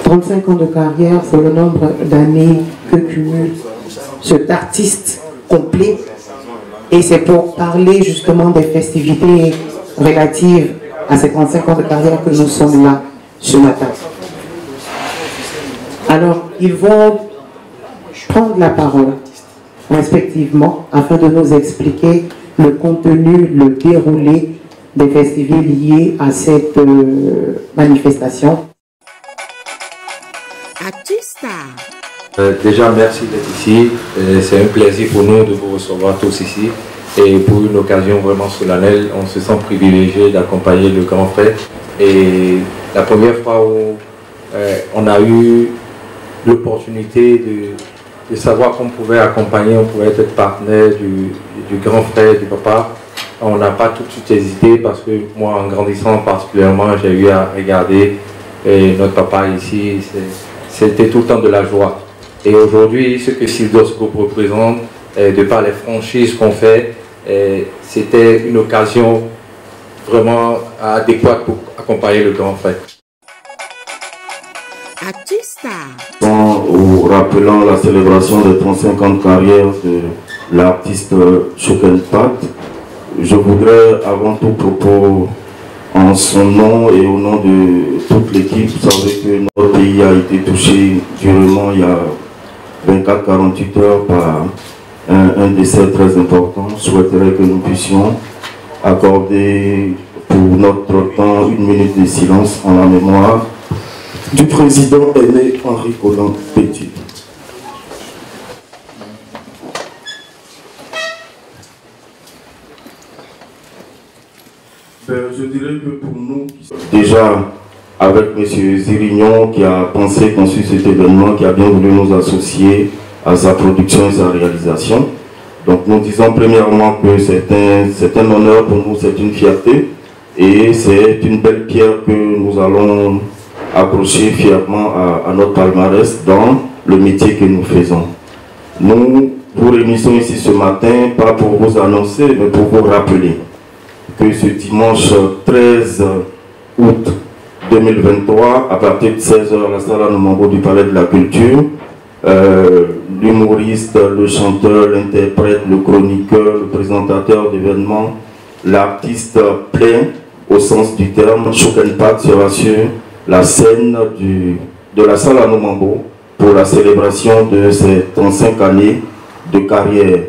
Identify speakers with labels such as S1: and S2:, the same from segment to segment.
S1: 35 ans de carrière, c'est le nombre d'années que cumule cet artiste complet. Et c'est pour parler justement des festivités relatives à ces 35 ans de carrière que nous sommes là ce matin. Alors, ils vont prendre la parole respectivement afin de nous expliquer le contenu, le déroulé des festivités liés à cette manifestation.
S2: Déjà, merci d'être ici. C'est un plaisir pour nous de vous recevoir tous ici. Et pour une occasion vraiment solennelle, on se sent privilégié d'accompagner le grand frère. Et la première fois où on a eu l'opportunité de savoir qu'on pouvait accompagner, on pouvait être partenaire du grand frère, du papa, on n'a pas tout de suite hésité parce que moi, en grandissant particulièrement, j'ai eu à regarder notre papa ici. C'était tout le temps de la joie. Et aujourd'hui, ce que Sildos Group représente, de par les franchises qu'on fait, c'était une occasion vraiment adéquate pour accompagner le grand frère.
S3: En rappelant la célébration des 35 ans de carrière de l'artiste Choukane-Pat, je voudrais avant tout propos, en son nom et au nom de toute l'équipe, vous savez que notre pays a été touché durement il y a 24-48 heures par un décès très important. Je souhaiterais que nous puissions accorder pour notre temps 1 minute de silence en la mémoire du président aîné Henri Konan Petit. Je dirais que pour nous, déjà avec M. Zirignon qui a pensé conçu cet événement, qui a bien voulu nous associer à sa production et sa réalisation. Donc nous disons premièrement que c'est un honneur pour nous, c'est une fierté et c'est une belle pierre que nous allons accrocher fièrement à notre palmarès dans le métier que nous faisons. Nous vous réunissons ici ce matin, pas pour vous annoncer, mais pour vous rappeler que ce dimanche 13 août 2023, à partir de 16 h à la salle Anoumambo du Palais de la Culture, l'humoriste, le chanteur, l'interprète, le chroniqueur, le présentateur d'événements, l'artiste plein au sens du terme, Choukane-Pat sera sur la scène de la salle Anoumambo pour la célébration de ses 35 années de carrière.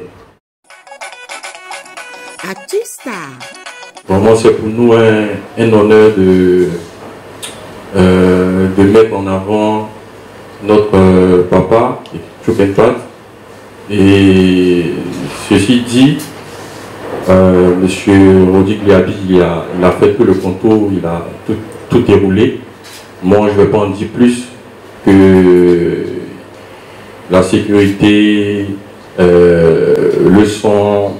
S2: Vraiment, c'est pour nous un honneur de mettre en avant notre papa, Choukane-Pat. Et ceci dit, M. Rodi Gliabi, il a fait que le contour, il a tout déroulé. Moi, je ne vais pas en dire plus que la sécurité, le son,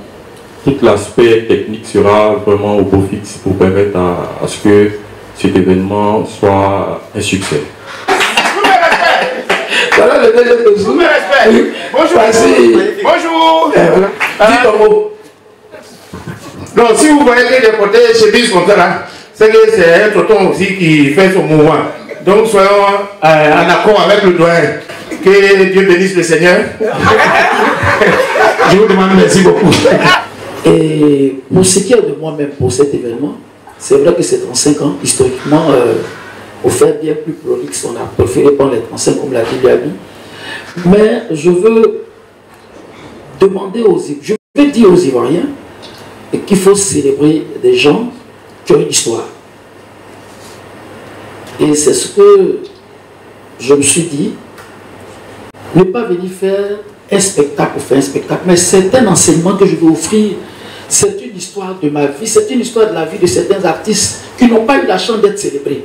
S2: tout l'aspect technique sera vraiment au beau fixe pour permettre à ce que cet événement soit un succès.
S4: Voilà le deuxième de vous. Bonjour. Bonjour. Dis ton mot. Donc si vous voyez que des côtés chemise comme ça là, c'est que c'est un tonton aussi qui fait son mouvement. Donc soyons en accord avec le doyen. Que Dieu bénisse le Seigneur. Je vous demande merci beaucoup.
S5: Et pour ce qui est de moi-même, pour cet événement, c'est vrai que c'est 35 ans, historiquement, pour faire bien plus prolixe, on a préféré prendre les 35 comme l'a dit Gabi. Mais je veux demander je veux dire aux Ivoiriens qu'il faut célébrer des gens qui ont une histoire. Et c'est ce que je me suis dit, ne pas venir faire un spectacle pour faire un spectacle, mais c'est un enseignement que je veux offrir. C'est une histoire de ma vie, c'est une histoire de la vie de certains artistes qui n'ont pas eu la chance d'être célébrés.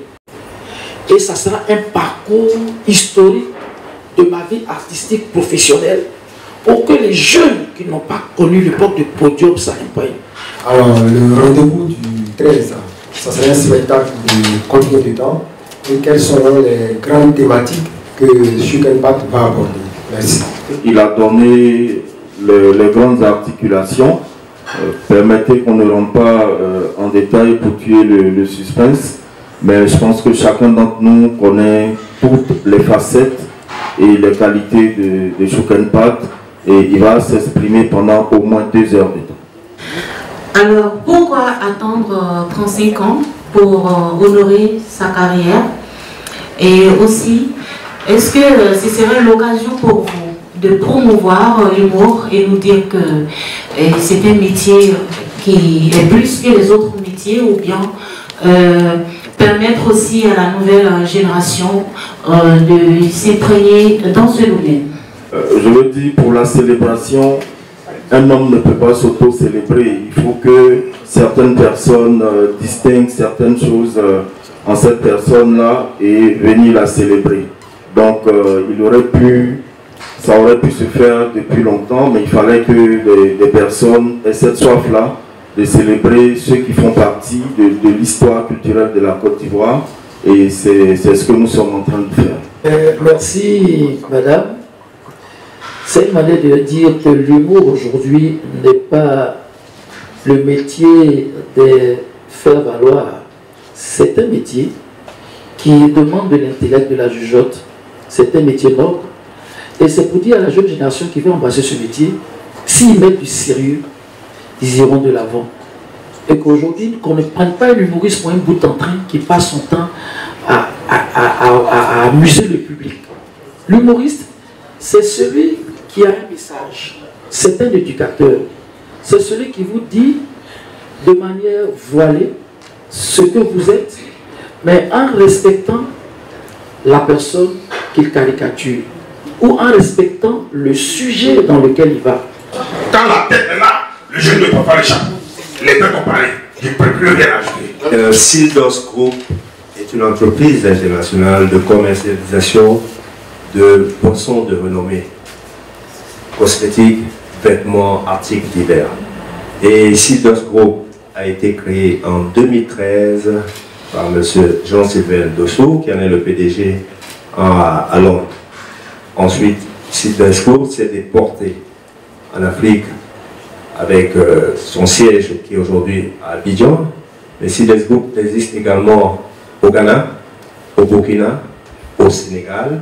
S5: Et ça sera un parcours historique de ma vie artistique professionnelle pour que les jeunes qui n'ont pas connu l'époque du podium s'imprègnent.
S6: Alors, le rendez-vous du 13, ça sera un spectacle de combien de temps et quelles seront les grandes thématiques que Choukane-Pat va aborder? Merci.
S3: Il a donné les grandes articulations. Permettez qu'on ne rentre pas en détail pour tuer le suspense, mais je pense que chacun d'entre nous connaît toutes les facettes et les qualités de Chouken-Pat, et il va s'exprimer pendant au moins 2 heures de temps.
S7: Alors, pourquoi attendre 35 ans pour honorer sa carrière? Et aussi, est-ce que ce serait l'occasion pour vous de promouvoir l'humour et nous dire que c'est un métier qui est plus que les autres métiers, ou bien permettre aussi à la nouvelle génération de s'imprégner dans ce domaine?
S3: Je le dis, pour la célébration, un homme ne peut pas s'auto-célébrer. Il faut que certaines personnes distinguent certaines choses en cette personne-là et venir la célébrer. Donc, ça aurait pu se faire depuis longtemps, mais il fallait que des personnes aient cette soif-là de célébrer ceux qui font partie de l'histoire culturelle de la Côte d'Ivoire. Et c'est ce que nous sommes en train de faire.
S5: Merci, madame. C'est une manière de dire que l'humour aujourd'hui n'est pas le métier de faire valoir. C'est un métier qui demande de l'intellect, de la jugeote. C'est un métier noble. Et c'est pour dire à la jeune génération qui veut embrasser ce métier, s'ils mettent du sérieux, ils iront de l'avant. Et qu'aujourd'hui, qu'on ne prenne pas un humoriste pour un bout en train qui passe son temps à amuser le public. L'humoriste, c'est celui qui a un message. C'est un éducateur. C'est celui qui vous dit de manière voilée ce que vous êtes, mais en respectant la personne qu'il caricature, ou en respectant le sujet dans lequel il va.
S4: Quand la tête est là, le jeune ne peut pas l'échapper. Les peuples ont parlé. Je ne peux plus rien ajouter.
S8: Sildos Group est une entreprise internationale de commercialisation de boissons de renommée, cosmétiques, vêtements, articles divers. Et Sildos Group a été créé en 2013 par M. Jean-Sylvain Dossou, qui en est le PDG à Londres. Ensuite, Sildos Group s'est déporté en Afrique avec son siège qui est aujourd'hui à Abidjan. Mais Sildos Group existe également au Ghana, au Burkina, au Sénégal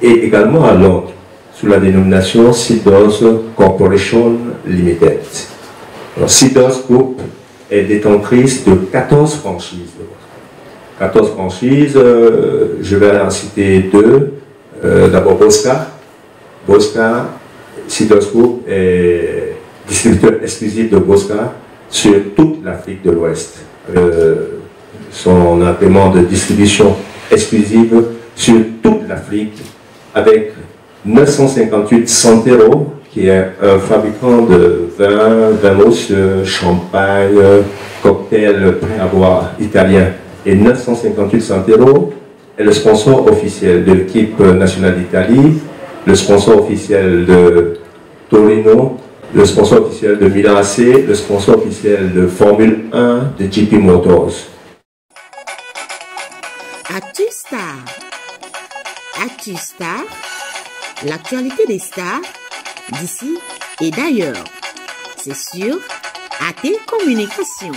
S8: et également à Londres, sous la dénomination Sildos Corporation Limited. Sildos Group est détentrice de 14 franchises. 14 franchises, je vais en citer 2. D'abord Bosca. Bosca, Sildos Group est distributeur exclusif de Bosca sur toute l'Afrique de l'Ouest. Son agrément de distribution exclusive sur toute l'Afrique avec 958 Santero, qui est un fabricant de vin mousse, champagne, cocktail prêt à boire italien. Et 958 Santero est le sponsor officiel de l'équipe nationale d'Italie, le sponsor officiel de Torino, le sponsor officiel de Milan AC, le sponsor officiel de Formule 1 de JP Motors.
S9: Actu Star. Actu Star, l'actualité des stars d'ici et d'ailleurs. C'est sur AT Communication.